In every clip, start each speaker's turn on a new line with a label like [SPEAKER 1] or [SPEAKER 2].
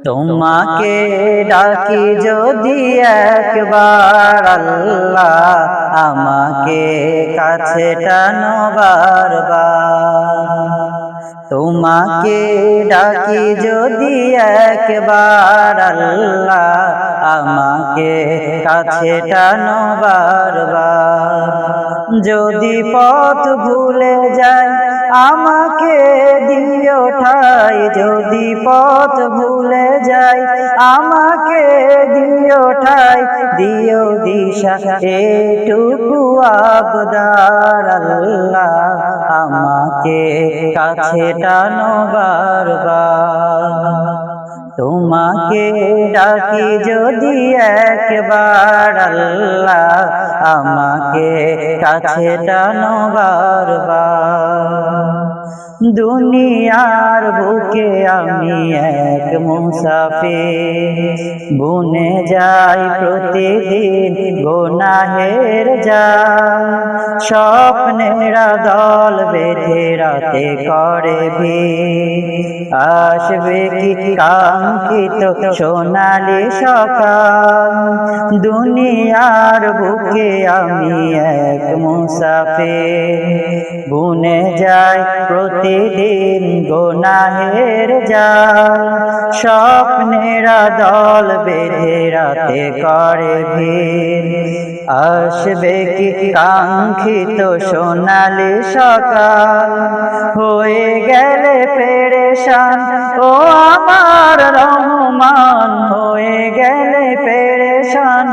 [SPEAKER 1] তোমাকে ডাকি যদি একবার আল্লাহ, আমাকে কাছে টানো বারবার। তোমাকে ডাকি যদি একবার আল্লাহ, আমাকে কাছে টানো বারবার। যদি পথ ভুলে যাই আমাকে দিও ঠাই, যদি পথ ভুলে যাই আমাকে দিও ঠাই, দিও দিশা এটুকু আবদার আল্লাহ, আমাকে কাছে টানো বারবার। তোমাকে ডাকি যদি একবার আল্লাহ, আমাকে কাছে টানো বারবার। দুনিয়ার বুকে আমি এক মুসাফির, বুনে যাই প্রতিদিন গুনাহের জাল। স্বপ্নেরা দল বেঁধে রাতে করে ভিড়, আসবে কি কাঙ্ক্ষিত সোনালি সকাল। দুনিয়ার বুকে আমি এক মুসাফির, বুনে যাই প্রতিদিন গুনাহের জাল। স্বপ্নেরা দল বেঁধে রাতে করে ভিড়, আসবে কি কাঙ্ক্ষিত সোনালি সকাল। হয়ে গেলে পেরেশান ও আমার রহমান, হয়ে গেলে পেরেশান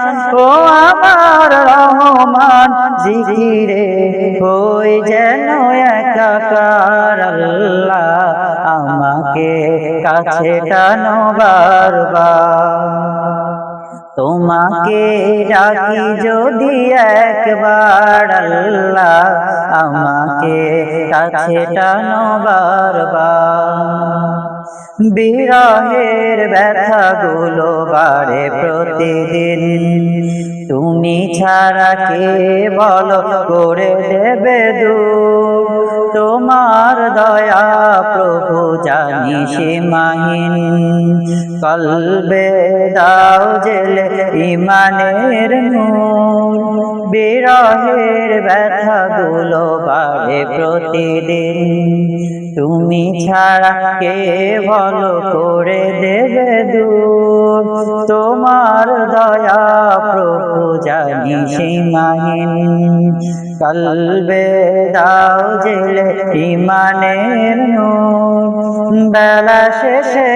[SPEAKER 1] ও আমার রহমান। জিকিরে হই যেন একাকার আল্লাহ, আমাকে কাছে টানো বারবার। তোমাকে ডাকি যদি একবার আল্লাহ, আমাকে কাছে টানো বারবার। বিরহের ব্যথাগুলো বাড়ে প্রতিদিন, তুমি ছাড়া কে বলো করে দেবে দূর। তোমার দয়া প্রভু জানি সীমাহীন, কলবে দাও জেলে ইমানের নূর। বিরহের ব্যথাগুলো বাড়ে প্রতিদিন, তুমি ছাড়া কে ভালো করে দেবে দূর। তোমার দয়া প্রভু জানি সীমাহীন, কলবে দাও জেলে ইমানের নূর। বেলা শেষে